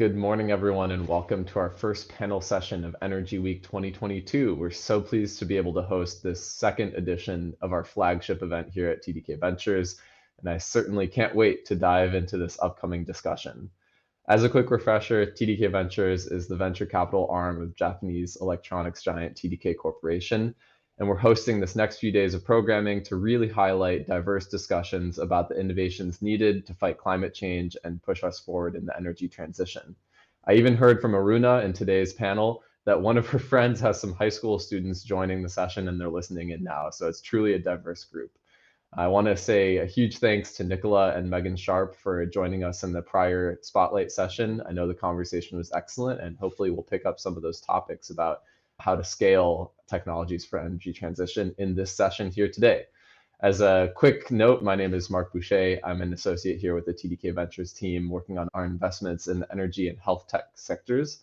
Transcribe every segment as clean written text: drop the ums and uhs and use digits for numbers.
Good morning, everyone, and welcome to our first panel session of Energy Week 2022. We're so pleased to be able to host this second edition of our flagship event here at TDK Ventures, and I certainly can't wait to dive into this upcoming discussion. As a quick refresher, TDK Ventures is the venture capital arm of Japanese electronics giant TDK Corporation, and we're hosting this next few days of programming to really highlight diverse discussions about the innovations needed to fight climate change and push us forward in the energy transition. I even heard from Aruna in today's panel that one of her friends has some high school students joining the session and they're listening in now, so it's truly a diverse group. I want to say a huge thanks to Nicola and Megan Sharp for joining us in the prior spotlight session. I know the conversation was excellent, and hopefully we'll pick up some of those topics about how to scale technologies for energy transition in this session here today. As a quick note, my name is Mark Boucher. I'm an associate here with the TDK Ventures team working on our investments in the energy and health tech sectors.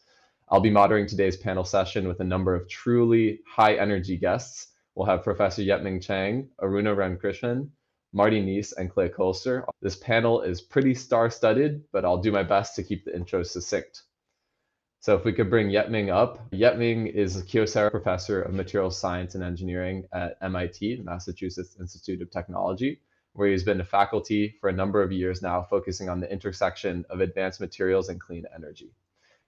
I'll be moderating today's panel session with a number of truly high energy guests. We'll have Professor Yetming Chang, Aruna Ramkrishnan, Marty Neese, and Clay Kolster. This panel is pretty star-studded, but I'll do my best to keep the intro succinct. So if we could bring Yetming up. Yetming is a Kyocera Professor of Materials Science and Engineering at MIT, the Massachusetts Institute of Technology, where he's been a faculty for a number of years now, focusing on the intersection of advanced materials and clean energy.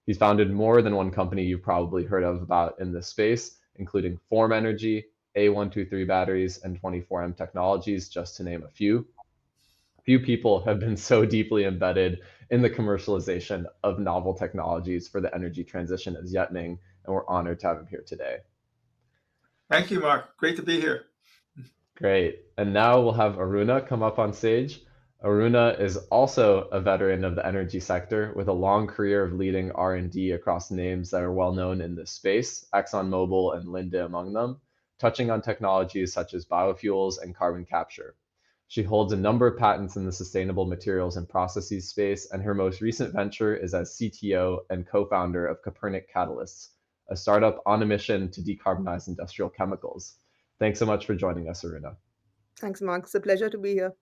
He's founded more than one company you've probably heard of about in this space, including Form Energy, A123 Batteries, and 24M Technologies, just to name a few. Few people have been so deeply embedded in the commercialization of novel technologies for the energy transition as Yetming, and we're honored to have him here today. Thank you, Mark. Great to be here. Great. And now we'll have Aruna come up on stage. Aruna is also a veteran of the energy sector with a long career of leading R&D across names that are well known in this space, ExxonMobil and Linde among them, touching on technologies such as biofuels and carbon capture. She holds a number of patents in the sustainable materials and processes space, and her most recent venture is as CTO and co-founder of Copernic Catalysts, a startup on a mission to decarbonize industrial chemicals. Thanks so much for joining us, Aruna. Thanks, Mark. It's a pleasure to be here.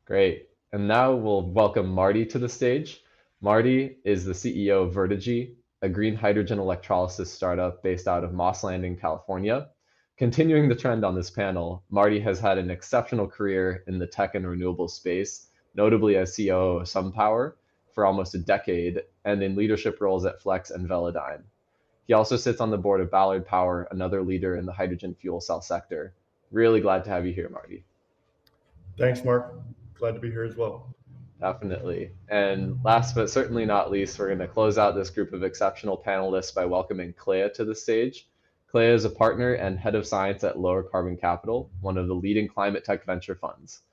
Great. And now we'll welcome Marty to the stage. Marty is the CEO of Vertigy, a green hydrogen electrolysis startup based out of Moss Landing, California. Continuing the trend on this panel, Marty has had an exceptional career in the tech and renewable space, notably as COO of SunPower for almost a decade, and in leadership roles at Flex and Velodyne. He also sits on the board of Ballard Power, another leader in the hydrogen fuel cell sector. Really glad to have you here, Marty. Thanks, Mark. Glad to be here as well. Definitely. And last but certainly not least, we're going to close out this group of exceptional panelists by welcoming Clea to the stage. Clea is a partner and head of science at Lower Carbon Capital, one of the leading climate tech venture funds.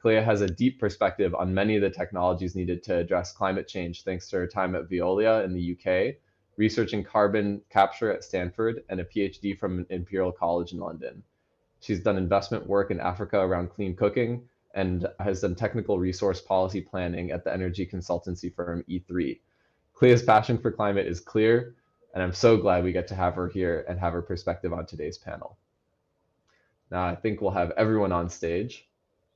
Clea has a deep perspective on many of the technologies needed to address climate change thanks to her time at Veolia in the UK, researching carbon capture at Stanford, and a PhD from Imperial College in London. She's done investment work in Africa around clean cooking and has done technical resource policy planning at the energy consultancy firm E3. Clea's passion for climate is clear, and I'm so glad we get to have her here and have her perspective on today's panel. Now I think we'll have everyone on stage.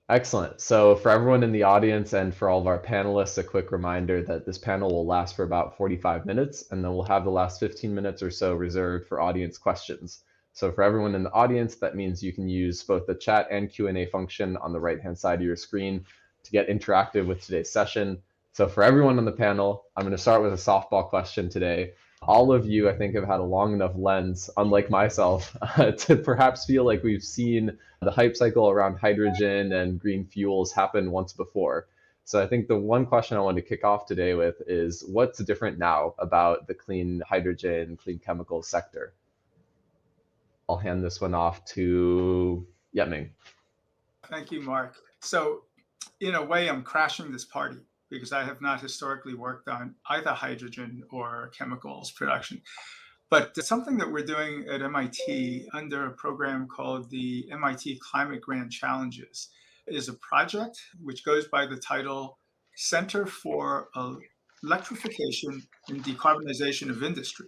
Excellent. So for everyone in the audience and for all of our panelists, a quick reminder that this panel will last for about 45 minutes, and then we'll have the last 15 minutes or so reserved for audience questions. So for everyone in the audience, that means you can use both the chat and Q&A function on the right-hand side of your screen to get interactive with today's session. So for everyone on the panel, I'm going to start with a softball question today. All of you, I think, have had a long enough lens, unlike myself, to perhaps feel like we've seen the hype cycle around hydrogen and green fuels happen once before. So I think the one question I want to kick off today with is what's different now about the clean hydrogen, clean chemical sector? I'll hand this one off to Yetming. Thank you, Mark. So in a way, I'm crashing this party because I have not historically worked on either hydrogen or chemicals production. But something that we're doing at MIT under a program called the MIT Climate Grand Challenges is a project which goes by the title Center for Electrification and Decarbonization of Industry.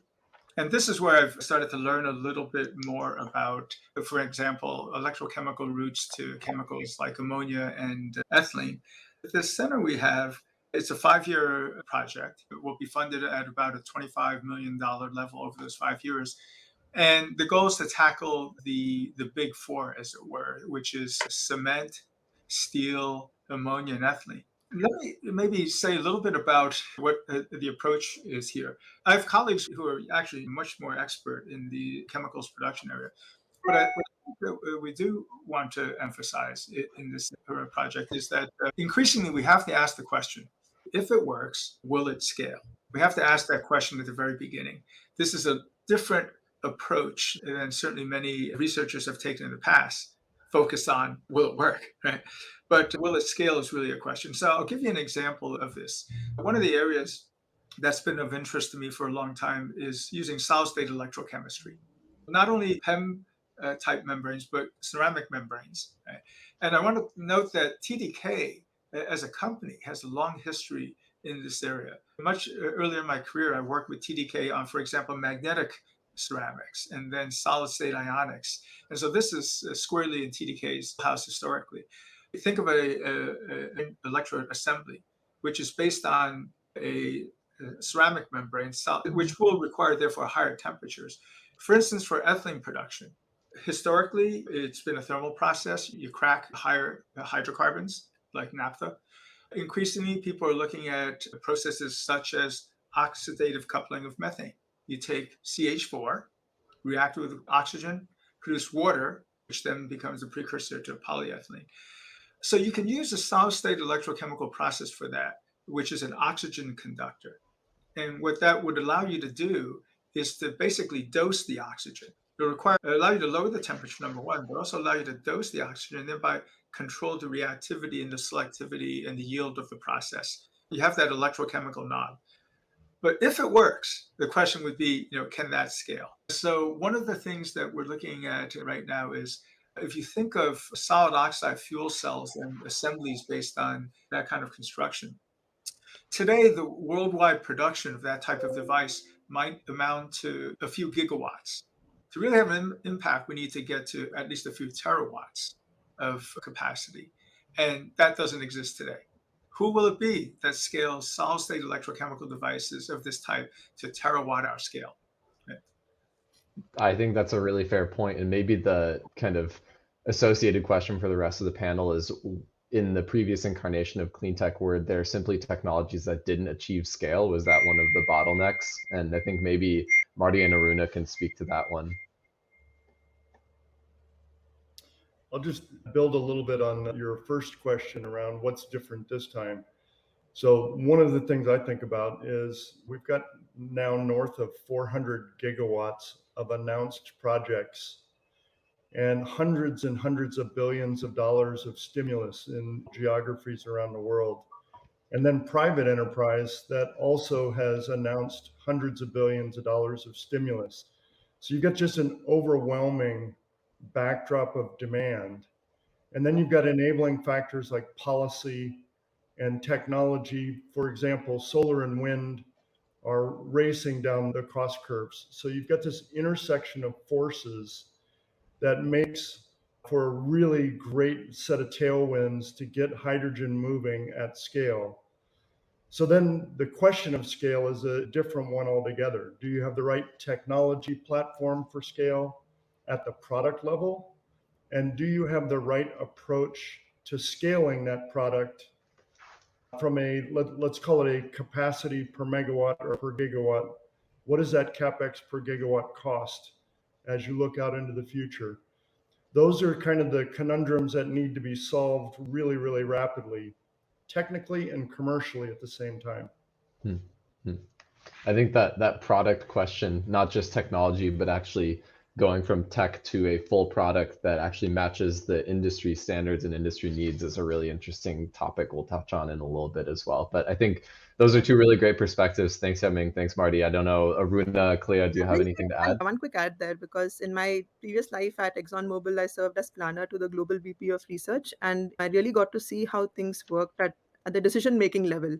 And this is where I've started to learn a little bit more about, for example, electrochemical routes to chemicals like ammonia and ethylene. At this center we have, It's a 5-year project. It will be funded at about a $25 million level over those 5 years. And the goal is to tackle the big four, as it were, which is cement, steel, ammonia, and ethylene. Let me maybe say a little bit about what the approach is here. I have colleagues who are actually much more expert in the chemicals production area. What we do want to emphasize in this project is that increasingly we have to ask the question, if it works, will it scale? We have to ask that question at the very beginning. This is a different approach than certainly many researchers have taken in the past, focused on will it work, right? But will it scale is really a question. So I'll give you an example of this. One of the areas that's been of interest to me for a long time is using solid state electrochemistry. Not only PEM type membranes, but ceramic membranes. Right? And I want to note that TDK as a company has a long history in this area. Much earlier in my career, I worked with TDK on, for example, magnetic ceramics and then solid state ionics. And so this is squarely in TDK's house historically. Think of an electrode assembly, which is based on a ceramic membrane, which will require, therefore, higher temperatures. For instance, for ethylene production, historically, it's been a thermal process. You crack higher hydrocarbons like naphtha. Increasingly, people are looking at processes such as oxidative coupling of methane. You take CH4, react with oxygen, produce water, which then becomes a precursor to polyethylene. So you can use a solid state electrochemical process for that, which is an oxygen conductor. And what that would allow you to do is to basically dose the oxygen. Allow you to lower the temperature, number one, but also allow you to dose the oxygen and thereby control the reactivity and the selectivity and the yield of the process. You have that electrochemical knob. But if it works, the question would be, can that scale? So one of the things that we're looking at right now is if you think of solid oxide fuel cells and assemblies based on that kind of construction, today the worldwide production of that type of device might amount to a few gigawatts. To really have an impact, we need to get to at least a few terawatts of capacity. And that doesn't exist today. Who will it be that scales solid state electrochemical devices of this type to terawatt hour scale? I think that's a really fair point, and maybe the kind of associated question for the rest of the panel is, in the previous incarnation of clean tech, were there simply technologies that didn't achieve scale? Was that one of the bottlenecks? And I think maybe Marty and Aruna can speak to that one. I'll just build a little bit on your first question around what's different this time. So one of the things I think about is we've got now north of 400 gigawatts of announced projects and hundreds of billions of dollars of stimulus in geographies around the world. And then private enterprise that also has announced hundreds of billions of dollars of stimulus. So you've got just an overwhelming backdrop of demand. And then you've got enabling factors like policy and technology. For example, solar and wind are racing down the cost curves. So you've got this intersection of forces that makes for a really great set of tailwinds to get hydrogen moving at scale. So then the question of scale is a different one altogether. Do you have the right technology platform for scale at the product level? And do you have the right approach to scaling that product from let's call it a capacity per megawatt or per gigawatt? What does that CapEx per gigawatt cost as you look out into the future? Those are kind of the conundrums that need to be solved really, really rapidly, technically and commercially at the same time. Hmm. Hmm. I think that product question, not just technology, but actually going from tech to a full product that actually matches the industry standards and industry needs, is a really interesting topic we'll touch on in a little bit as well. But I think those are two really great perspectives. Thanks, Hemming. Thanks, Marty. I don't know, Aruna, Clea, do you have anything to add? One quick add there, because in my previous life at ExxonMobil, I served as planner to the global VP of research, and I really got to see how things worked at the decision making level.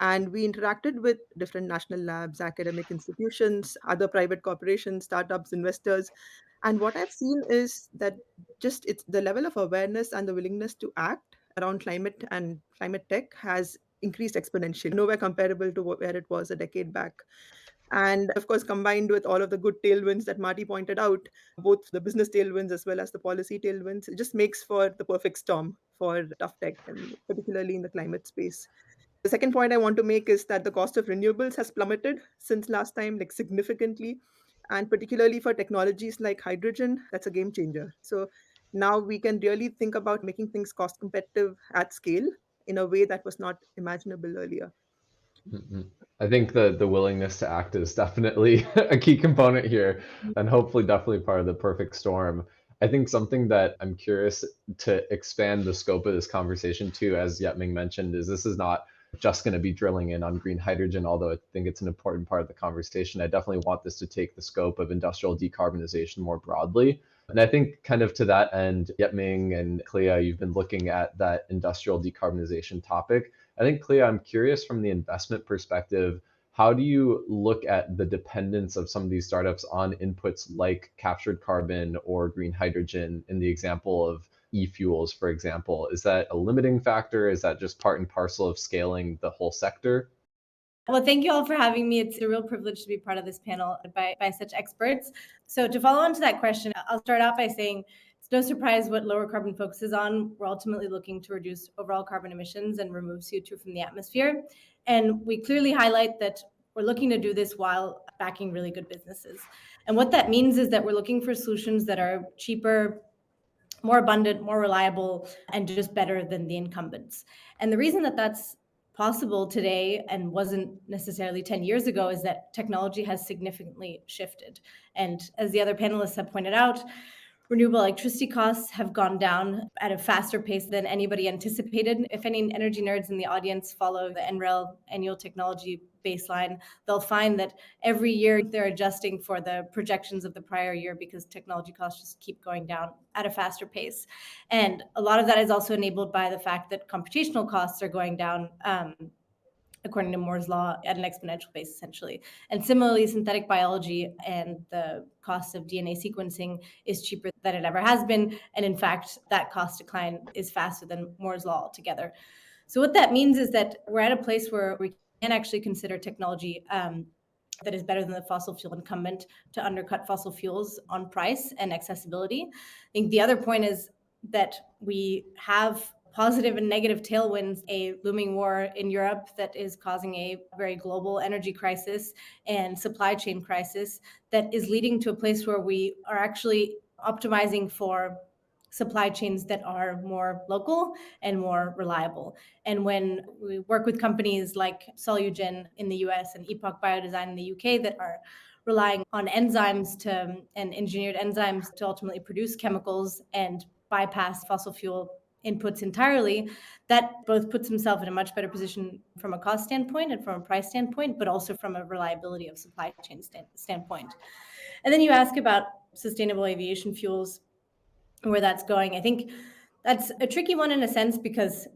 And we interacted with different national labs, academic institutions, other private corporations, startups, investors. And what I've seen is that it's the level of awareness and the willingness to act around climate and climate tech has increased exponentially, nowhere comparable to where it was a decade back. And of course, combined with all of the good tailwinds that Marty pointed out, both the business tailwinds as well as the policy tailwinds, it just makes for the perfect storm for tough tech, and particularly in the climate space. The second point I want to make is that the cost of renewables has plummeted since last time, like significantly. And particularly for technologies like hydrogen, that's a game changer. So now we can really think about making things cost competitive at scale in a way that was not imaginable earlier. Mhm. I think the willingness to act is definitely a key component here, and hopefully definitely part of the perfect storm. I think something that I'm curious to expand the scope of this conversation to, as Yetming mentioned, is this is not just going to be drilling in on green hydrogen, although I think it's an important part of the conversation. I definitely want this to take the scope of industrial decarbonization more broadly. And I think kind of to that end, Yetming and Clea, you've been looking at that industrial decarbonization topic. I think, Clea, I'm curious from the investment perspective, how do you look at the dependence of some of these startups on inputs like captured carbon or green hydrogen in the example of e-fuels, for example? Is that a limiting factor? Is that just part and parcel of scaling the whole sector? Well, thank you all for having me. It's a real privilege to be part of this panel by such experts. So to follow on to that question, I'll start out by saying it's no surprise what lower carbon focuses on. We're ultimately looking to reduce overall carbon emissions and remove CO2 from the atmosphere. And we clearly highlight that we're looking to do this while backing really good businesses. And what that means is that we're looking for solutions that are cheaper, more abundant, more reliable, and just better than the incumbents. And the reason that that's possible today and wasn't necessarily 10 years ago is that technology has significantly shifted. And as the other panelists have pointed out, renewable electricity costs have gone down at a faster pace than anybody anticipated. If any energy nerds in the audience follow the NREL annual technology baseline, they'll find that every year they're adjusting for the projections of the prior year because technology costs just keep going down at a faster pace. And a lot of that is also enabled by the fact that computational costs are going down according to Moore's law at an exponential pace, essentially. And similarly, synthetic biology and the cost of DNA sequencing is cheaper than it ever has been. And in fact, that cost decline is faster than Moore's law altogether. So what that means is that we're at a place where we can actually consider technology that is better than the fossil fuel incumbent to undercut fossil fuels on price and accessibility. I think the other point is that we have positive and negative tailwinds, a looming war in Europe that is causing a very global energy crisis and supply chain crisis that is leading to a place where we are actually optimizing for supply chains that are more local and more reliable. And when we work with companies like Solugen in the US and Epoch Biodesign in the UK that are relying on enzymes and engineered enzymes to ultimately produce chemicals and bypass fossil fuel inputs entirely, that both puts himself in a much better position from a cost standpoint and from a price standpoint, but also from a reliability of supply chain standpoint. And then you ask about sustainable aviation fuels, where that's going. I think that's a tricky one in a sense because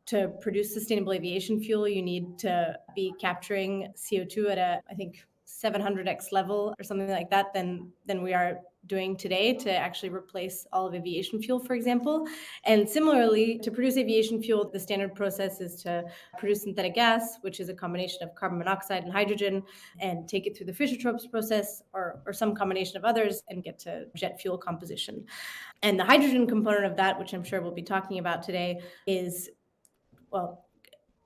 to produce sustainable aviation fuel, you need to be capturing CO2 at a, I think, 700x level or something like that than we are doing today to actually replace all of aviation fuel, for example. And similarly, to produce aviation fuel, the standard process is to produce synthetic gas, which is a combination of carbon monoxide and hydrogen, and take it through the Fischer-Tropsch process or some combination of others and get to jet fuel composition. And the hydrogen component of that, which I'm sure we'll be talking about today, is, well,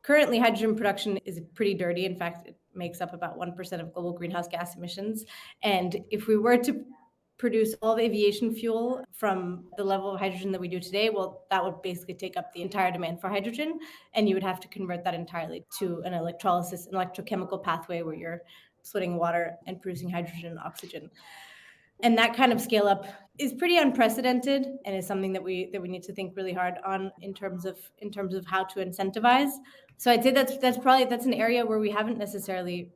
currently hydrogen production is pretty dirty. In fact, it makes up about 1% of global greenhouse gas emissions. And if we were to produce all of aviation fuel from the level of hydrogen that we do today, well, that would basically take up the entire demand for hydrogen. And you would have to convert that entirely to an electrolysis, an electrochemical pathway where you're splitting water and producing hydrogen and oxygen. And that kind of scale up is pretty unprecedented and is something that we need to think really hard on in terms of how to incentivize. So I'd say that's an area where we haven't necessarily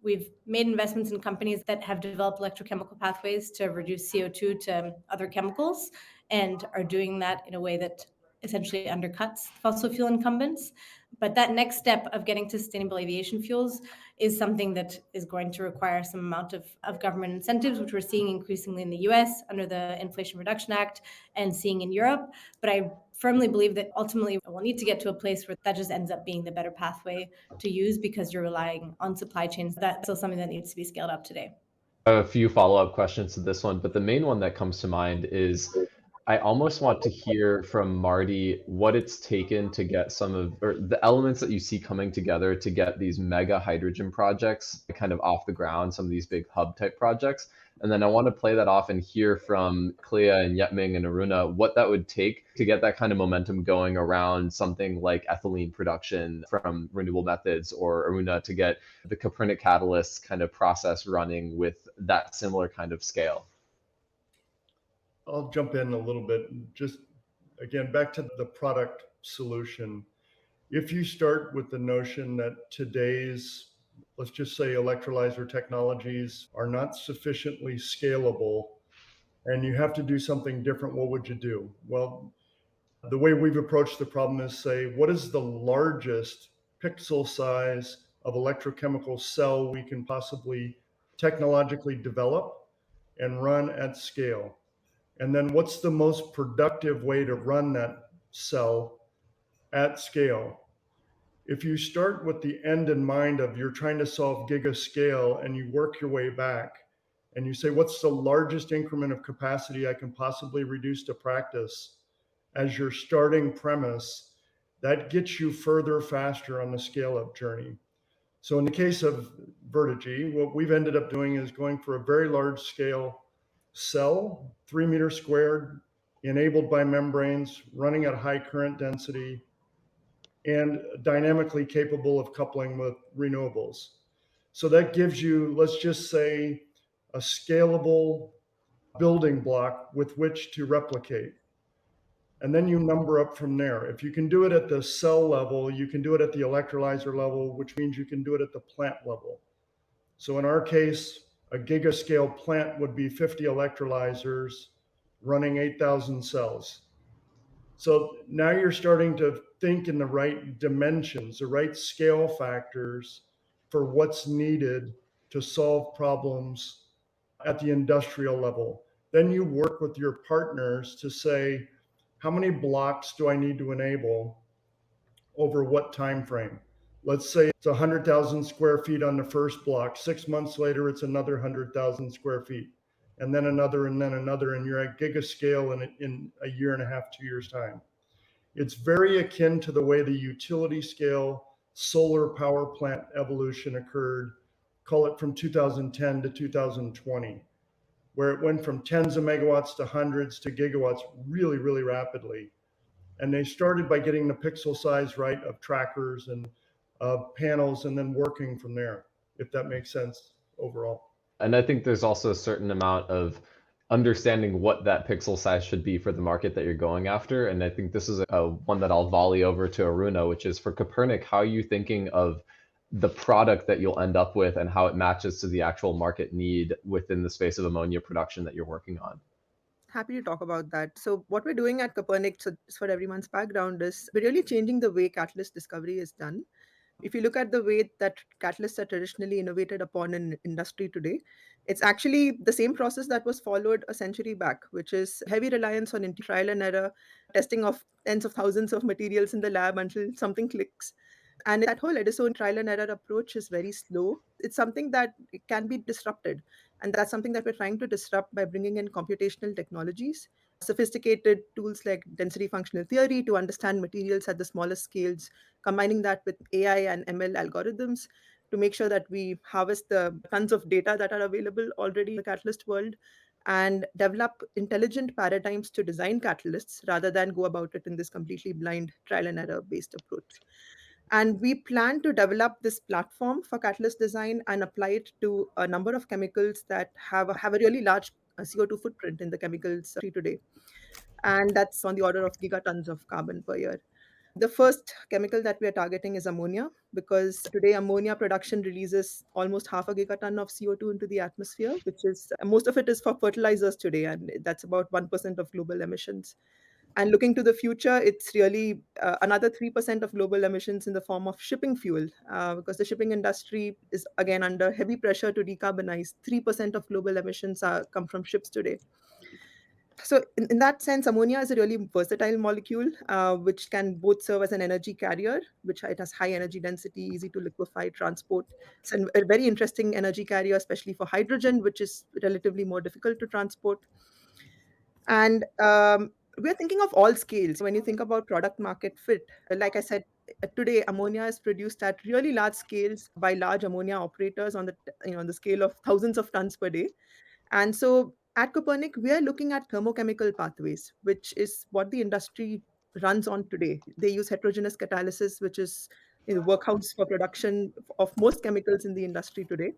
we've made investments in companies that have developed electrochemical pathways to reduce CO2 to other chemicals and are doing that in a way that essentially undercuts fossil fuel incumbents. But that next step of getting to sustainable aviation fuels is something that is going to require some amount of government incentives, which we're seeing increasingly in the US under the Inflation Reduction Act and seeing in Europe. But I firmly believe that ultimately we'll need to get to a place where that just ends up being the better pathway to use because you're relying on supply chains. That's still something that needs to be scaled up today. I have a few follow-up questions to this one, but the main one that comes to mind is I almost want to hear from Marty what it's taken to get some of, or the elements that you see coming together to get these mega hydrogen projects kind of off the ground, some of these big hub type projects. And then I want to play that off and hear from Clea and Yetming and Aruna what that would take to get that kind of momentum going around something like ethylene production from renewable methods, or Aruna to get the Copernic catalyst kind of process running with that similar kind of scale. I'll jump in a little bit. Just again, back to the product solution. If you start with the notion that today's, let's just say, electrolyzer technologies are not sufficiently scalable and you have to do something different, what would you do? Well, the way we've approached the problem is say, what is the largest pixel size of electrochemical cell we can possibly technologically develop and run at scale? And then what's the most productive way to run that cell at scale? If you start with the end in mind of you're trying to solve giga scale and you work your way back and you say, what's the largest increment of capacity I can possibly reduce to practice as your starting premise, that gets you further faster on the scale up journey. So in the case of Vertigy, what we've ended up doing is going for a very large scale cell, 3 meters squared, enabled by membranes, running at high current density, and dynamically capable of coupling with renewables. So that gives you, let's just say, a scalable building block with which to replicate. And then you number up from there. If you can do it at the cell level, you can do it at the electrolyzer level, which means you can do it at the plant level. So in our case, a gigascale plant would be 50 electrolyzers running 8,000 cells. So now you're starting to think in the right dimensions, the right scale factors for what's needed to solve problems at the industrial level. Then you work with your partners to say, how many blocks do I need to enable over what time frame? Let's say it's 100,000 square feet on the first block. 6 months later, it's another 100,000 square feet, and then another, and you're at gigascale in a year and a half, 2 years' time. It's very akin to the way the utility scale solar power plant evolution occurred, call it from 2010 to 2020, where it went from tens of megawatts to hundreds to gigawatts really, really rapidly. And they started by getting the pixel size right of trackers and panels, and then working from there, if that makes sense overall. And I think there's also a certain amount of understanding what that pixel size should be for the market that you're going after. And I think this is one that I'll volley over to Aruna, which is for Copernic, how are you thinking of the product that you'll end up with and how it matches to the actual market need within the space of ammonia production that you're working on? Happy to talk about that. So, what we're doing at Copernic, so just for everyone's background, is we're really changing the way catalyst discovery is done. If you look at the way that catalysts are traditionally innovated upon in industry today, it's actually the same process that was followed a century back, which is heavy reliance on trial and error, testing of tens of thousands of materials in the lab until something clicks. And that whole Edison trial and error approach is very slow. It's something that it can be disrupted. And that's something that we're trying to disrupt by bringing in computational technologies, sophisticated tools like density functional theory to understand materials at the smallest scales, combining that with AI and ML algorithms to make sure that we harvest the tons of data that are available already in the catalyst world and develop intelligent paradigms to design catalysts rather than go about it in this completely blind trial and error based approach. And we plan to develop this platform for catalyst design and apply it to a number of chemicals that have a really large CO2 footprint in the chemicals today. And that's on the order of gigatons of carbon per year. The first chemical that we are targeting is ammonia, because today ammonia production releases almost half a gigaton of CO2 into the atmosphere, which is most of it is for fertilizers today, and that's about 1% of global emissions. And looking to the future, it's really another 3% of global emissions in the form of shipping fuel, because the shipping industry is again under heavy pressure to decarbonize. 3% of global emissions come from ships today. So in that sense, ammonia is a really versatile molecule, which can both serve as an energy carrier, which it has high energy density, easy to liquefy, transport. It's a very interesting energy carrier, especially for hydrogen, which is relatively more difficult to transport. And we're thinking of all scales. When you think about product market fit, like I said, today ammonia is produced at really large scales by large ammonia operators on on the scale of thousands of tons per day. And so at Copernic, we are looking at thermochemical pathways, which is what the industry runs on today. They use heterogeneous catalysis, which is the workhouse for production of most chemicals in the industry today.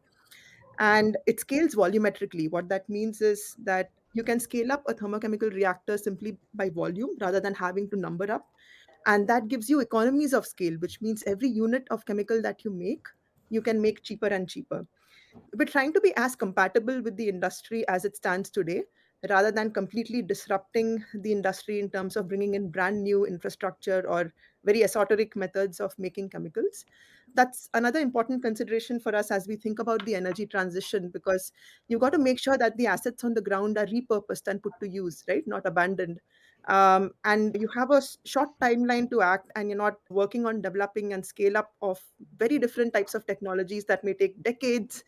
And it scales volumetrically. What that means is that you can scale up a thermochemical reactor simply by volume rather than having to number up. And that gives you economies of scale, which means every unit of chemical that you can make cheaper and cheaper. We're trying to be as compatible with the industry as it stands today, rather than completely disrupting the industry in terms of bringing in brand new infrastructure or very esoteric methods of making chemicals. That's another important consideration for us as we think about the energy transition, because you've got to make sure that the assets on the ground are repurposed and put to use, right? Not abandoned. And you have a short timeline to act, and you're not working on developing and scale up of very different types of technologies that may take decades.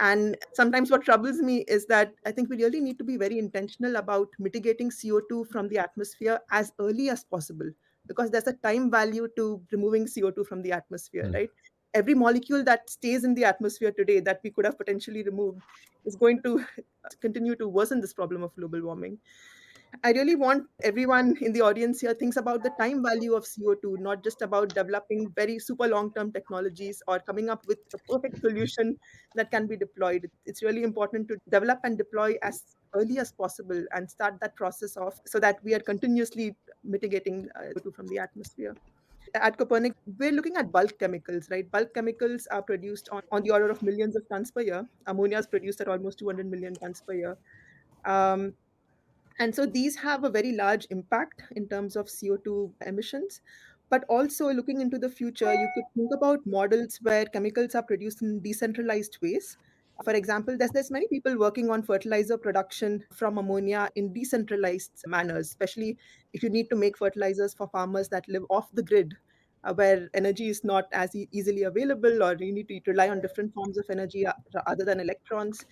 And sometimes what troubles me is that I think we really need to be very intentional about mitigating CO2 from the atmosphere as early as possible, because there's a time value to removing CO2 from the atmosphere, Hmm. right? Every molecule that stays in the atmosphere today that we could have potentially removed is going to continue to worsen this problem of global warming. I really want everyone in the audience here thinks about the time value of CO2, not just about developing very super long-term technologies or coming up with a perfect solution that can be deployed. It's really important to develop and deploy as early as possible and start that process off so that we are continuously mitigating CO2 from the atmosphere. At Copernic, we're looking at bulk chemicals, right? Bulk chemicals are produced on the order of millions of tons per year. Ammonia is produced at almost 200 million tons per year. Um, and so these have a very large impact in terms of CO2 emissions. But also looking into the future, you could think about models where chemicals are produced in decentralized ways. For example, there's many people working on fertilizer production from ammonia in decentralized manners, especially if you need to make fertilizers for farmers that live off the grid, where energy is not as easily available, or you need to rely on different forms of energy other than electrons.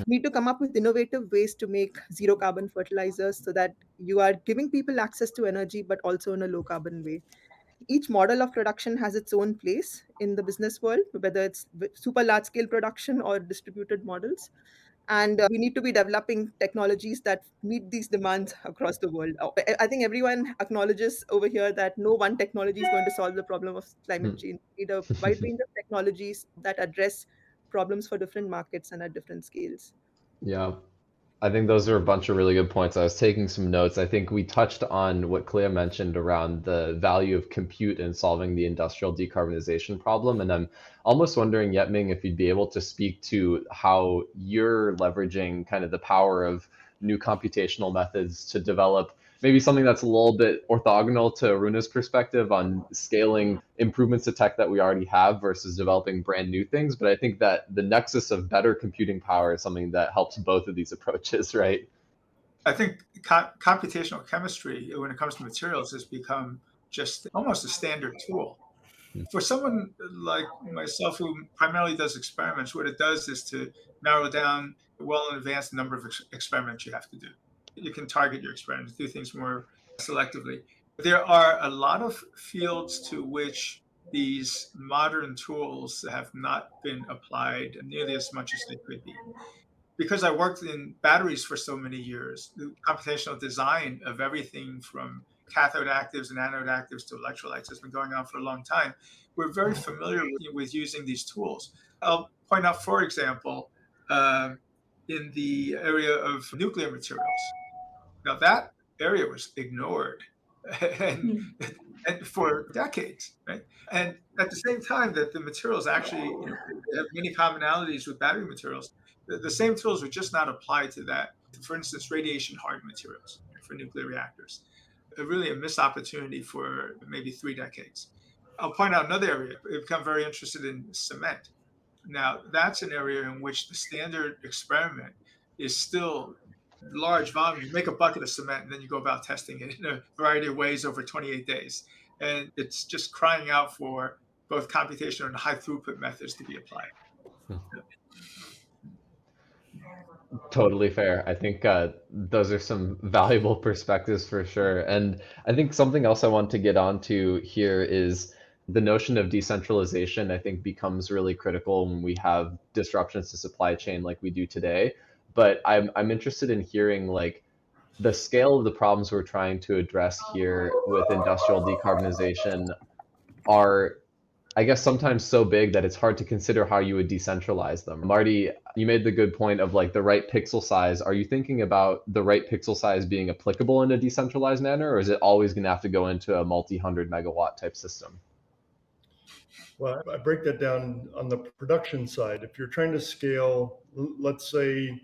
Need to come up with innovative ways to make zero carbon fertilizers so that you are giving people access to energy, but also in a low carbon way. Each model of production has its own place in the business world, whether it's super large scale production or distributed models. And we need to be developing technologies that meet these demands across the world. I think everyone acknowledges over here that no one technology is going to solve the problem of climate Hmm. change. We need a wide range of technologies that address problems for different markets and at different scales. Yeah. I think those are a bunch of really good points. I was taking some notes. I think we touched on what Clea mentioned around the value of compute in solving the industrial decarbonization problem. And I'm almost wondering, Yetming, if you'd be able to speak to how you're leveraging kind of the power of new computational methods to develop maybe something that's a little bit orthogonal to Aruna's perspective on scaling improvements to tech that we already have versus developing brand new things. But I think that the nexus of better computing power is something that helps both of these approaches, right? I think computational chemistry, when it comes to materials, has become just almost a standard tool. For someone like myself who primarily does experiments, what it does is to narrow down well in advance the number of experiments you have to do. You can target your experiments, do things more selectively. There are a lot of fields to which these modern tools have not been applied nearly as much as they could be. Because I worked in batteries for so many years, the computational design of everything from cathode actives and anode actives to electrolytes has been going on for a long time. We're very familiar with using these tools. I'll point out, for example, in the area of nuclear materials. Now, that area was ignored and, Hmm. and for decades, right? And at the same time that the materials actually, have many commonalities with battery materials, the same tools were just not applied to that. For instance, radiation hard materials for nuclear reactors. Really a missed opportunity for maybe 3 decades. I'll point out another area. I've become very interested in cement. Now, that's an area in which the standard experiment is still large volume. You make a bucket of cement and then you go about testing it in a variety of ways over 28 days. And it's just crying out for both computational and high throughput methods to be applied. Totally fair. I think those are some valuable perspectives for sure. And I think something else I want to get onto here is the notion of decentralization, I think becomes really critical when we have disruptions to supply chain like we do today. But I'm interested in hearing like the scale of the problems we're trying to address here with industrial decarbonization are, I guess, sometimes so big that it's hard to consider how you would decentralize them. Marty, you made the good point of like the right pixel size. Are you thinking about the right pixel size being applicable in a decentralized manner, or is it always going to have to go into a multi-hundred megawatt type system? Well, I break that down on the production side. If you're trying to scale, let's say,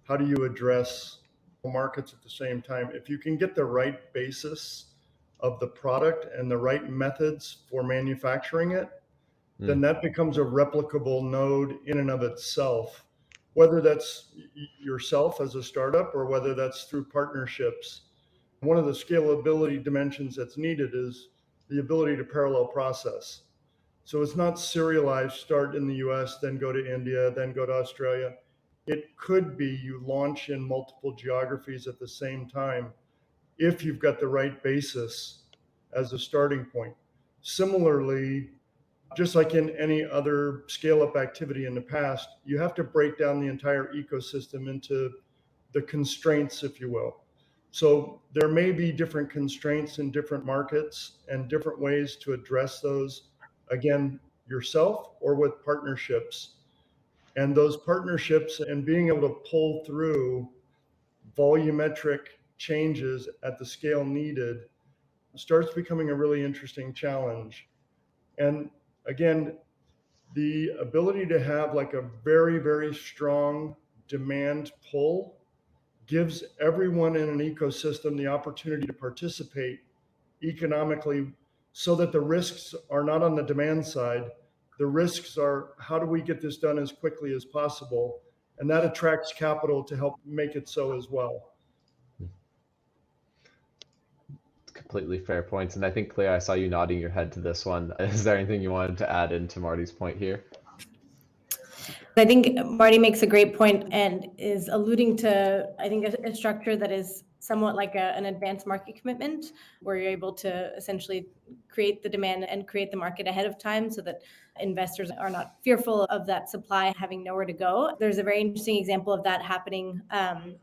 how do you address markets at the same time? If you can get the right basis of the product and the right methods for manufacturing it, then that becomes a replicable node in and of itself, whether that's yourself as a startup or whether that's through partnerships. One of the scalability dimensions that's needed is the ability to parallel process. So it's not serialized, start in the US, then go to India, then go to Australia. It could be you launch in multiple geographies at the same time if you've got the right basis as a starting point. Similarly, just like in any other scale-up activity in the past, you have to break down the entire ecosystem into the constraints, if you will. So there may be different constraints in different markets and different ways to address those, again, yourself or with partnerships. And those partnerships and being able to pull through volumetric changes at the scale needed starts becoming a really interesting challenge. And again, the ability to have like a very, very strong demand pull gives everyone in an ecosystem the opportunity to participate economically so that the risks are not on the demand side. The risks are how do we get this done as quickly as possible? And that attracts capital to help make it so as well. Completely fair points. And I think, Claire, I saw you nodding your head to this one. Is there anything you wanted to add into Marty's point here? I think Marty makes a great point and is alluding to, I think, a structure that is somewhat like an advanced market commitment, where you're able to essentially create the demand and create the market ahead of time so that investors are not fearful of that supply having nowhere to go. There's a very interesting example of that happening.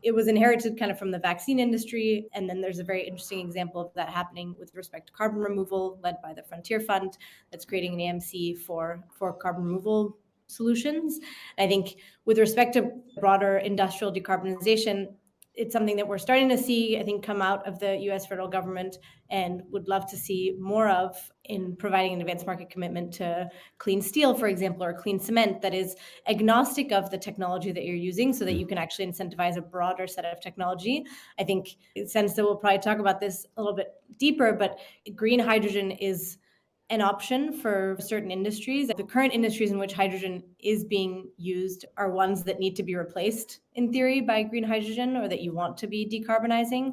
It was inherited kind of from the vaccine industry. And then there's a very interesting example of that happening with respect to carbon removal, led by the Frontier Fund, that's creating an AMC for carbon removal solutions. I think with respect to broader industrial decarbonization, it's something that we're starting to see, I think, come out of the US federal government and would love to see more of in providing an advanced market commitment to clean steel, for example, or clean cement that is agnostic of the technology that you're using so that you can actually incentivize a broader set of technology. I think it sense that we'll probably talk about this a little bit deeper, but green hydrogen is an option for certain industries. The current industries in which hydrogen is being used are ones that need to be replaced in theory by green hydrogen or that you want to be decarbonizing.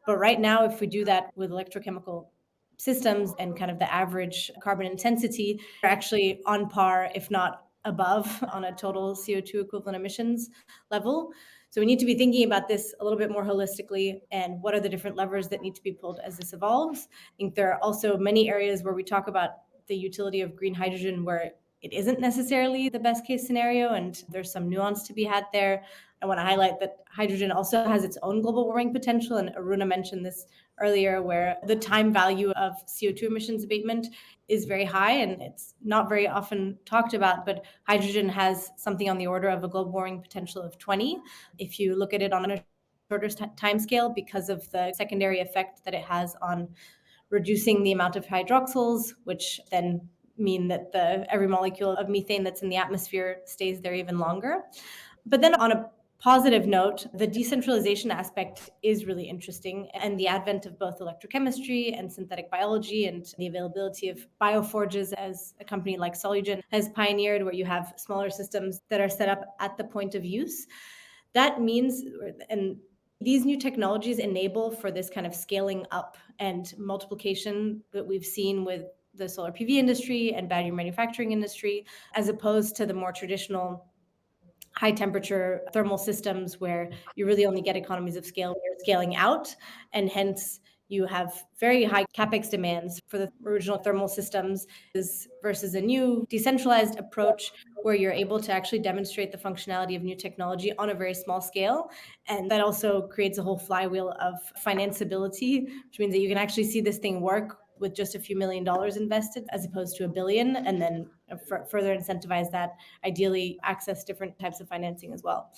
But right now, if we do that with electrochemical systems and kind of the average carbon intensity, are actually on par, if not above, on a total CO2 equivalent emissions level. So we need to be thinking about this a little bit more holistically and what are the different levers that need to be pulled as this evolves. I think there are also many areas where we talk about the utility of green hydrogen where it isn't necessarily the best case scenario, and there's some nuance to be had there. I want to highlight that hydrogen also has its own global warming potential, and Aruna mentioned this earlier, where the time value of CO2 emissions abatement is very high, and it's not very often talked about, but hydrogen has something on the order of a global warming potential of 20. If you look at it on a shorter time scale, because of the secondary effect that it has on reducing the amount of hydroxyls, which then mean that every molecule of methane that's in the atmosphere stays there even longer. But then on a positive note, the decentralization aspect is really interesting, and the advent of both electrochemistry and synthetic biology and the availability of bioforges, as a company like Solugen has pioneered, where you have smaller systems that are set up at the point of use. That means, and These new technologies enable for this kind of scaling up and multiplication that we've seen with the solar PV industry and battery manufacturing industry, as opposed to the more traditional high temperature thermal systems where you really only get economies of scale when you're scaling out, and hence you have very high capex demands for the original thermal systems versus a new decentralized approach where you're able to actually demonstrate the functionality of new technology on a very small scale. And that also creates a whole flywheel of financeability, which means that you can actually see this thing work with just a few $1 million invested as opposed to $1 billion, and then further incentivize that, ideally access different types of financing as well.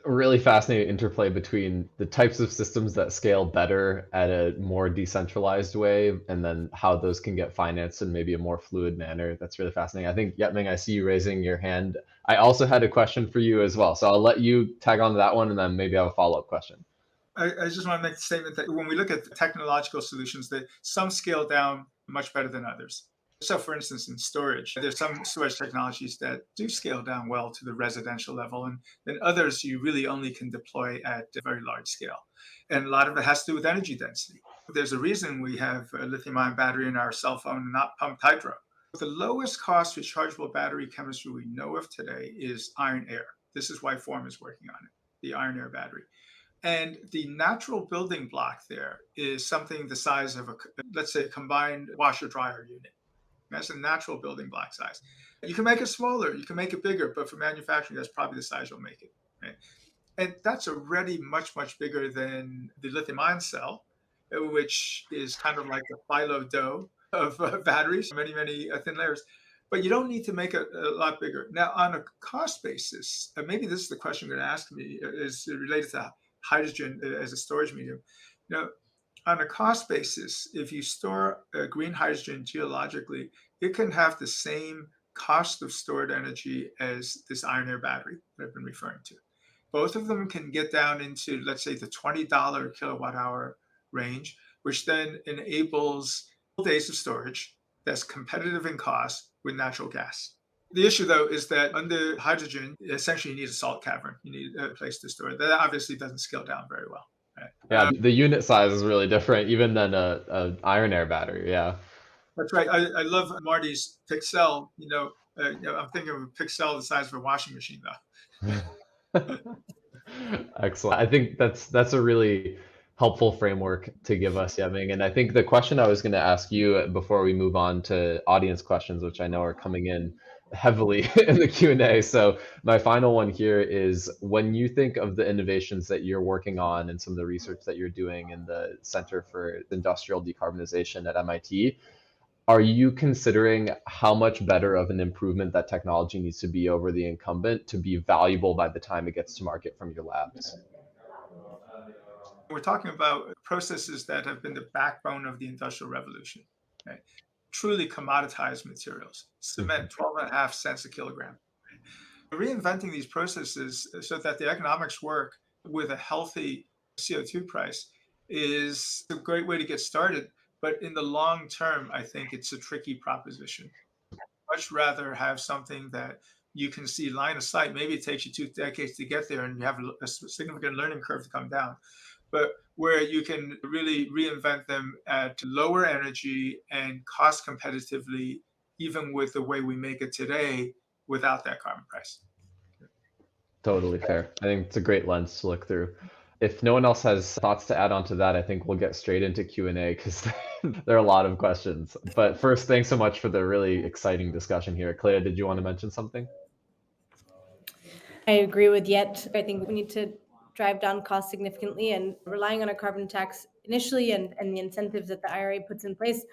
A really fascinating interplay between the types of systems that scale better at a more decentralized way, and then how those can get financed in maybe a more fluid manner. That's really fascinating. I think, Yetming, I see you raising your hand. I also had a question for you as well. So I'll let you tag on to that one, and then maybe I have a follow-up question. I just want to make the statement that when we look at technological solutions, that some scale down much better than others. So for instance, in storage, there's some storage technologies that do scale down well to the residential level, and then others you really only can deploy at a very large scale. And a lot of it has to do with energy density. There's a reason we have a lithium-ion battery in our cell phone and not pumped hydro. The lowest cost rechargeable battery chemistry we know of today is iron air. This is why Form is working on it, the iron air battery. And the natural building block there is something the size of let's say, a combined washer dryer unit. That's a natural building block size. You can make it smaller, you can make it bigger, but for manufacturing, that's probably the size you'll make it. Right? And that's already much, much bigger than the lithium ion cell, which is kind of like a phyllo dough of batteries, many, many thin layers. But you don't need to make it a lot bigger. Now, on a cost basis, maybe this is the question you're going to ask me, is related to hydrogen as a storage medium. On a cost basis, if you store green hydrogen geologically, it can have the same cost of stored energy as this iron air battery that I've been referring to. Both of them can get down into, let's say, the $20 kilowatt hour range, which then enables days of storage that's competitive in cost with natural gas. The issue, though, is that under hydrogen, essentially you need a salt cavern. You need a place to store it. That obviously doesn't scale down very well. Right? Yeah, the unit size is really different, even than a iron air battery. Yeah, that's right. I love Marty's pixel. I'm thinking of a pixel the size of a washing machine, though. Excellent. I think that's a really helpful framework to give us, Yeming. And I think the question I was going to ask you before we move on to audience questions, which I know are coming in heavily in the Q&A. So my final one here is, when you think of the innovations that you're working on and some of the research that you're doing in the Center for Industrial Decarbonization at MIT, are you considering how much better of an improvement that technology needs to be over the incumbent to be valuable by the time it gets to market from your labs? We're talking about processes that have been the backbone of the Industrial Revolution, right? Truly commoditized materials, cement, 12.5 cents a kilogram. Reinventing these processes so that the economics work with a healthy CO2 price is a great way to get started. But in the long term, I think it's a tricky proposition. Much rather have something that you can see line of sight. Maybe it takes you 2 decades to get there and you have a significant learning curve to come down. But where you can really reinvent them at lower energy and cost competitively, even with the way we make it today, without that carbon price. Totally fair. I think it's a great lens to look through. If no one else has thoughts to add on to that, I think we'll get straight into Q&A because there are a lot of questions. But first, thanks so much for the really exciting discussion here. Clea, did you want to mention something? I agree with Yet. I think we need to drive down costs significantly, and relying on a carbon tax initially and the incentives that the IRA puts in place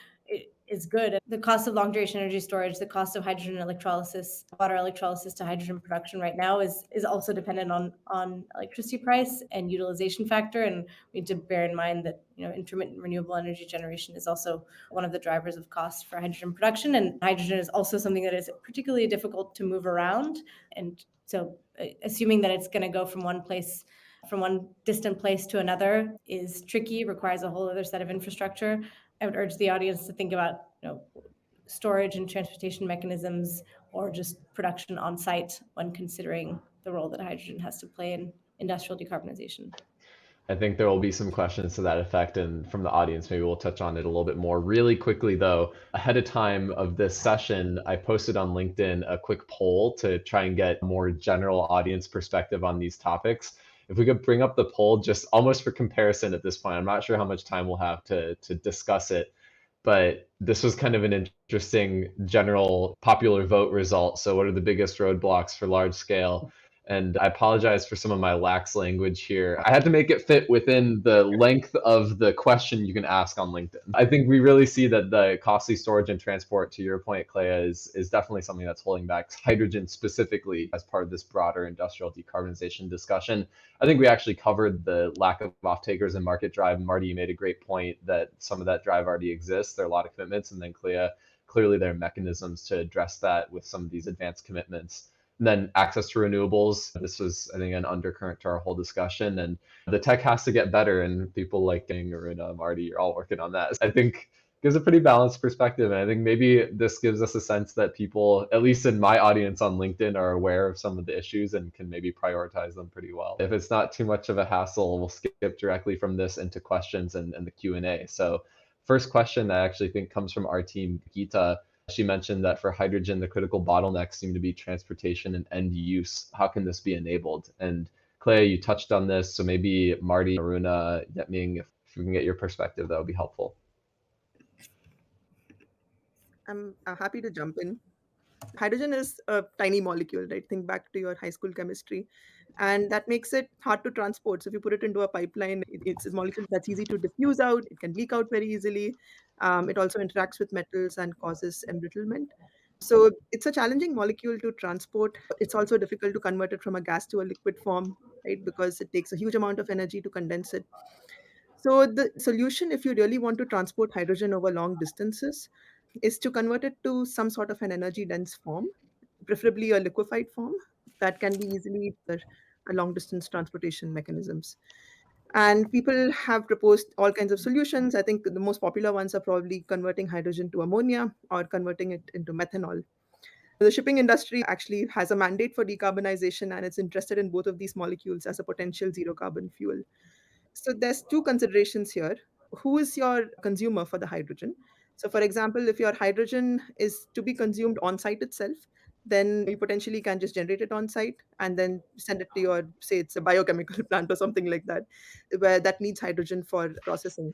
is good. The cost of long duration energy storage, the cost of hydrogen electrolysis, water electrolysis to hydrogen production right now is also dependent on electricity price and utilization factor. And we need to bear in mind that intermittent renewable energy generation is also one of the drivers of cost for hydrogen production. And hydrogen is also something that is particularly difficult to move around. And so assuming that it's going to go from one distant place to another is tricky, requires a whole other set of infrastructure. I would urge the audience to think about storage and transportation mechanisms, or just production on site when considering the role that hydrogen has to play in industrial decarbonization. I think there will be some questions to that effect, and from the audience, maybe we'll touch on it a little bit more. Really quickly, though, ahead of time of this session, I posted on LinkedIn a quick poll to try and get more general audience perspective on these topics. If we could bring up the poll just almost for comparison at this point, I'm not sure how much time we'll have to discuss it, but this was kind of an interesting general popular vote result. So what are the biggest roadblocks for large scale? And I apologize for some of my lax language here. I had to make it fit within the length of the question you can ask on LinkedIn. I think we really see that the costly storage and transport, to your point, Clea, is definitely something that's holding back hydrogen specifically as part of this broader industrial decarbonization discussion. I think we actually covered the lack of off-takers and market drive. Marty, you made a great point that some of that drive already exists. There are a lot of commitments, and then clearly there are mechanisms to address that with some of these advanced commitments. And then access to renewables. This was, I think, an undercurrent to our whole discussion. And the tech has to get better, and people like Ding or Marty, you're all working on that. I think gives a pretty balanced perspective. And I think maybe this gives us a sense that people, at least in my audience on LinkedIn, are aware of some of the issues and can maybe prioritize them pretty well. If it's not too much of a hassle, we'll skip directly from this into questions and the Q&A. So first question I actually think comes from our team, Gita. She mentioned that for hydrogen, the critical bottlenecks seem to be transportation and end use. How can this be enabled? And Clea, you touched on this, so maybe Marty, Aruna, Yetming, if we can get your perspective, that would be helpful. I'm happy to jump in. Hydrogen is a tiny molecule, right? Think back to your high school chemistry. And that makes it hard to transport. So if you put it into a pipeline, it's a molecule that's easy to diffuse out. It can leak out very easily. It also interacts with metals and causes embrittlement. So it's a challenging molecule to transport. It's also difficult to convert it from a gas to a liquid form, right? Because it takes a huge amount of energy to condense it. So the solution, if you really want to transport hydrogen over long distances, is to convert it to some sort of an energy dense form, preferably a liquefied form that can be easily a long distance transportation mechanisms. And people have proposed all kinds of solutions. I think the most popular ones are probably converting hydrogen to ammonia or converting it into methanol. The shipping industry actually has a mandate for decarbonization, and it's interested in both of these molecules as a potential zero carbon fuel. So there's two considerations here. Who is your consumer for the hydrogen? So for example, if your hydrogen is to be consumed on site itself, then you potentially can just generate it on site and then send it to your, say it's a biochemical plant or something like that, where that needs hydrogen for processing.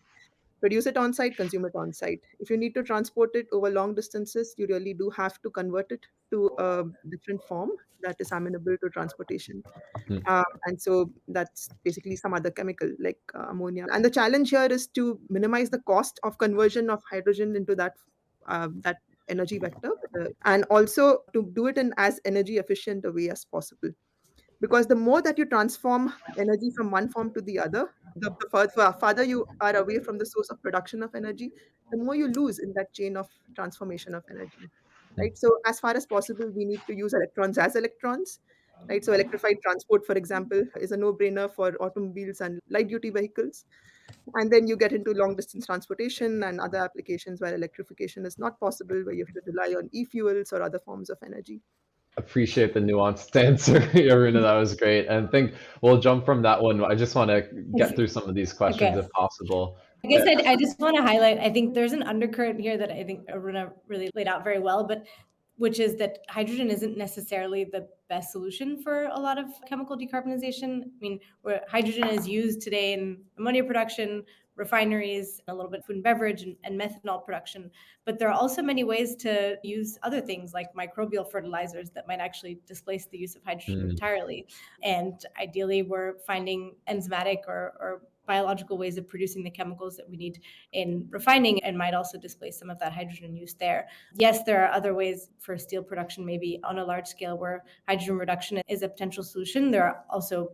Produce it on site, consume it on site. If you need to transport it over long distances, you really do have to convert it to a different form that is amenable to transportation. Hmm. And so that's basically some other chemical like ammonia. And the challenge here is to minimize the cost of conversion of hydrogen into that energy vector, and also to do it in as energy efficient a way as possible. Because the more that you transform energy from one form to the other, the farther you are away from the source of production of energy, the more you lose in that chain of transformation of energy. Right. So as far as possible, we need to use electrons as electrons. Right. So electrified transport, for example, is a no-brainer for automobiles and light-duty vehicles. And then you get into long-distance transportation and other applications where electrification is not possible, where you have to rely on e-fuels or other forms of energy. Appreciate the nuanced answer, Aruna. That was great. And I think we'll jump from that one. I just want to get through some of these questions Okay. if possible. I guess I just want to highlight, I think there's an undercurrent here that I think Aruna really laid out very well, but which is that hydrogen isn't necessarily the best solution for a lot of chemical decarbonization. I mean, where hydrogen is used today in ammonia production, refineries, a little bit food and beverage, and methanol production. But there are also many ways to use other things like microbial fertilizers that might actually displace the use of hydrogen entirely. And ideally, we're finding enzymatic or biological ways of producing the chemicals that we need in refining and might also displace some of that hydrogen use there. Yes, there are other ways for steel production, maybe on a large scale, where hydrogen reduction is a potential solution. There are also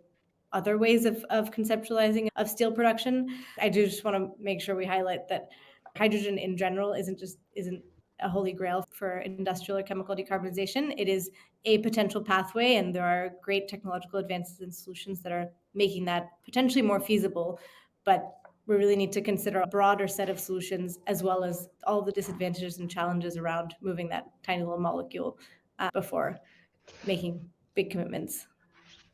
other ways of conceptualizing of steel production. I do just want to make sure we highlight that hydrogen in general isn't a holy grail for industrial or chemical decarbonization. It is a potential pathway, and there are great technological advances and solutions that are making that potentially more feasible. But we really need to consider a broader set of solutions, as well as all the disadvantages and challenges around moving that tiny little molecule before making big commitments.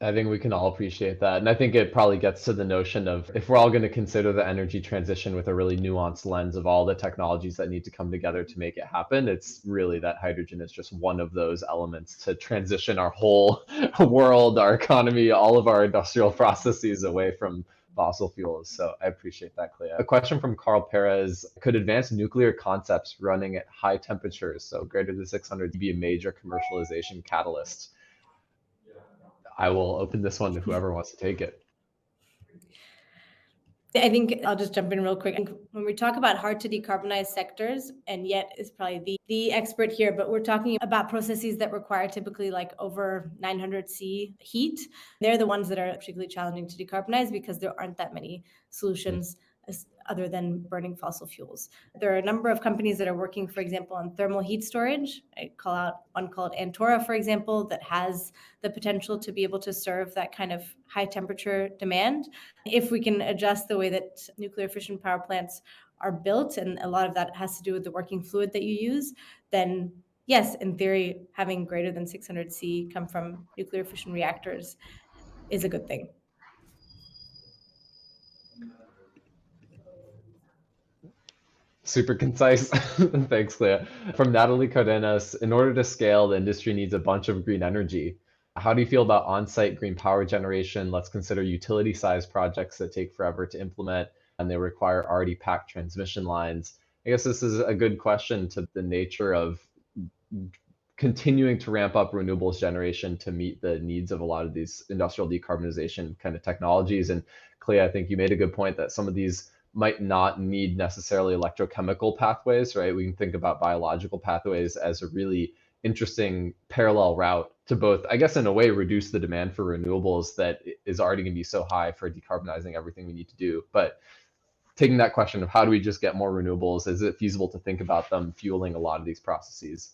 I think we can all appreciate that. And I think it probably gets to the notion of if we're all going to consider the energy transition with a really nuanced lens of all the technologies that need to come together to make it happen, it's really that hydrogen is just one of those elements to transition our whole world, our economy, all of our industrial processes away from fossil fuels. So I appreciate that, Clea. A question from Carl Perez: could advanced nuclear concepts running at high temperatures, so greater than 600, be a major commercialization catalyst? I will open this one to whoever wants to take it. I think I'll just jump in real quick. When we talk about hard to decarbonize sectors, and yet is probably the expert here, but we're talking about processes that require typically like over 900 C heat. They're the ones that are particularly challenging to decarbonize because there aren't that many solutions other than burning fossil fuels. There are a number of companies that are working, for example, on thermal heat storage. I call out one called Antora, for example, that has the potential to be able to serve that kind of high temperature demand. If we can adjust the way that nuclear fission power plants are built, and a lot of that has to do with the working fluid that you use, then yes, in theory, having greater than 600 C come from nuclear fission reactors is a good thing. Super concise. Thanks, Clea. From Natalie Cardenas: in order to scale, the industry needs a bunch of green energy. How do you feel about on-site green power generation? Let's consider utility-sized projects that take forever to implement and they require already packed transmission lines. I guess this is a good question to the nature of continuing to ramp up renewables generation to meet the needs of a lot of these industrial decarbonization kind of technologies. And Clea, I think you made a good point that some of these might not need necessarily electrochemical pathways, right? We can think about biological pathways as a really interesting parallel route to both, I guess, in a way, reduce the demand for renewables that is already going to be so high for decarbonizing everything we need to do. But taking that question of how do we just get more renewables, is it feasible to think about them fueling a lot of these processes?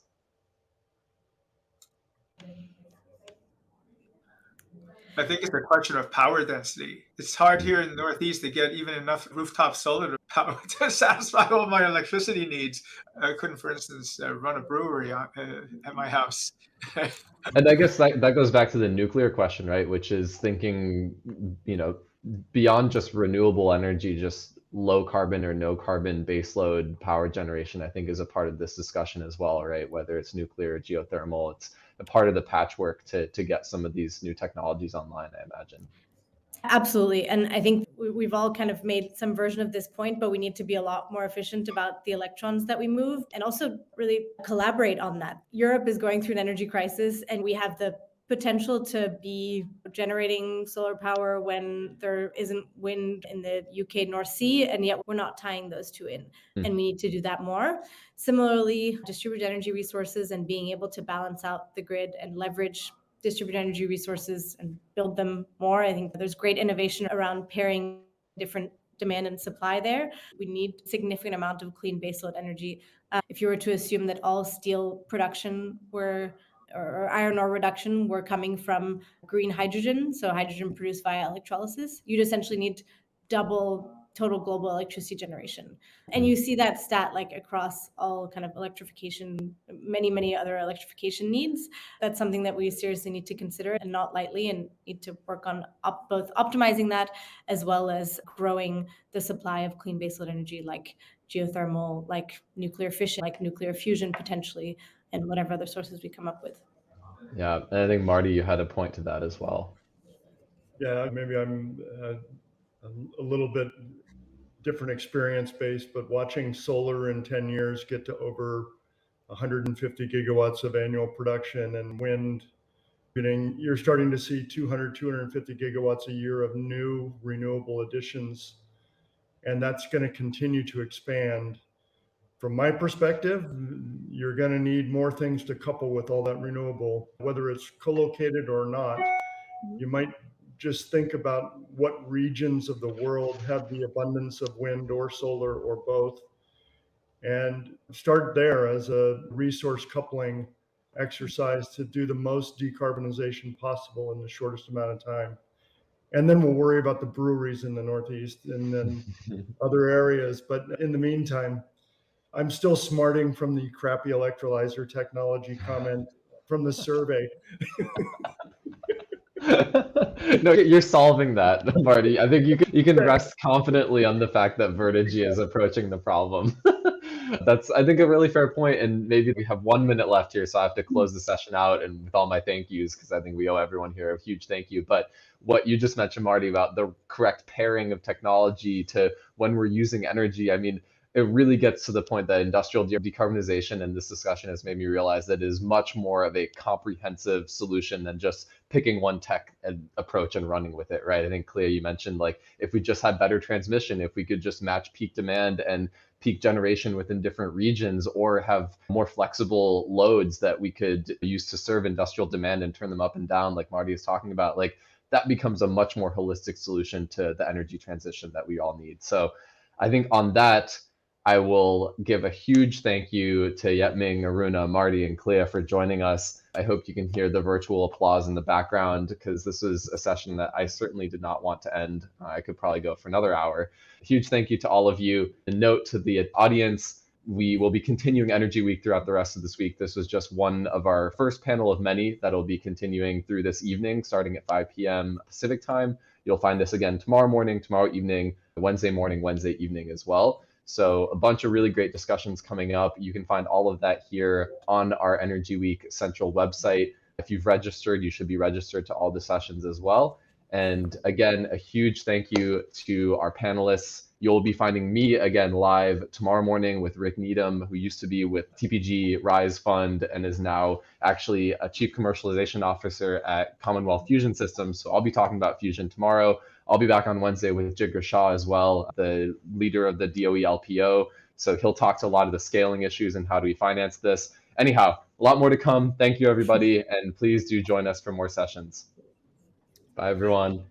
I think it's a question of power density. It's hard here in the Northeast to get even enough rooftop solar power to satisfy all my electricity needs. I couldn't, for instance, run a brewery at my house. And I guess that goes back to the nuclear question, right? Which is thinking, beyond just renewable energy, just low carbon or no carbon baseload power generation, I think is a part of this discussion as well, right? Whether it's nuclear or geothermal, it's a part of the patchwork to get some of these new technologies online, I imagine. Absolutely. And I think we've all kind of made some version of this point, but we need to be a lot more efficient about the electrons that we move and also really collaborate on that. Europe is going through an energy crisis, and we have the potential to be generating solar power when there isn't wind in the UK North Sea, and yet we're not tying those two in. And we need to do that more. Similarly, distributed energy resources and being able to balance out the grid and leverage distributed energy resources and build them more. I think there's great innovation around pairing different demand and supply there. We need a significant amount of clean baseload energy. If you were to assume that all steel production or iron ore reduction were coming from green hydrogen, so hydrogen produced via electrolysis, you'd essentially need double total global electricity generation. And you see that stat like across all kind of electrification, many other electrification needs. That's something that we seriously need to consider, and not lightly, and need to work on both optimizing that as well as growing the supply of clean baseload energy like geothermal, like nuclear fission, like nuclear fusion potentially, and whatever other sources we come up with. Yeah, and I think Marty, you had a point to that as well. Yeah, maybe I'm a little bit different experience based, but watching solar in 10 years get to over 150 gigawatts of annual production, and wind, you're starting to see 250 gigawatts a year of new renewable additions. And that's going to continue to expand. From my perspective, you're going to need more things to couple with all that renewable, whether it's co-located or not. You might just think about what regions of the world have the abundance of wind or solar or both, and start there as a resource coupling exercise to do the most decarbonization possible in the shortest amount of time. And then we'll worry about the breweries in the Northeast and then other areas. But in the meantime, I'm still smarting from the crappy electrolyzer technology comment from the survey. No, you're solving that, Marty. I think you can rest confidently on the fact that Vertigy is approaching the problem. That's, I think, a really fair point. And maybe we have 1 minute left here, so I have to close the session out and with all my thank yous, because I think we owe everyone here a huge thank you. But what you just mentioned, Marty, about the correct pairing of technology to when we're using energy, I mean, it really gets to the point that industrial decarbonization, and this discussion has made me realize that it is much more of a comprehensive solution than just picking one tech approach and running with it, right? I think, Clea, you mentioned, like, if we just had better transmission, if we could just match peak demand and peak generation within different regions, or have more flexible loads that we could use to serve industrial demand and turn them up and down, like Marty is talking about, like, that becomes a much more holistic solution to the energy transition that we all need. So I think on that, I will give a huge thank you to Yetming, Aruna, Marty, and Clea for joining us. I hope you can hear the virtual applause in the background, because this was a session that I certainly did not want to end. I could probably go for another hour. Huge thank you to all of you. A note to the audience, we will be continuing Energy Week throughout the rest of this week. This was just one of our first panel of many that'll be continuing through this evening, starting at 5 p.m. Pacific time. You'll find this again tomorrow morning, tomorrow evening, Wednesday morning, Wednesday evening as well. So a bunch of really great discussions coming up. You can find all of that here on our Energy Week Central website. If you've registered, you should be registered to all the sessions as well. And again, a huge thank you to our panelists. You'll be finding me again live tomorrow morning with Rick Needham, who used to be with TPG Rise Fund and is now actually a Chief Commercialization Officer at Commonwealth Fusion Systems. So I'll be talking about fusion tomorrow. I'll be back on Wednesday with Jigar Shah as well, the leader of the DOE LPO. So he'll talk to a lot of the scaling issues and how do we finance this. Anyhow, a lot more to come. Thank you, everybody. And please do join us for more sessions. Bye, everyone.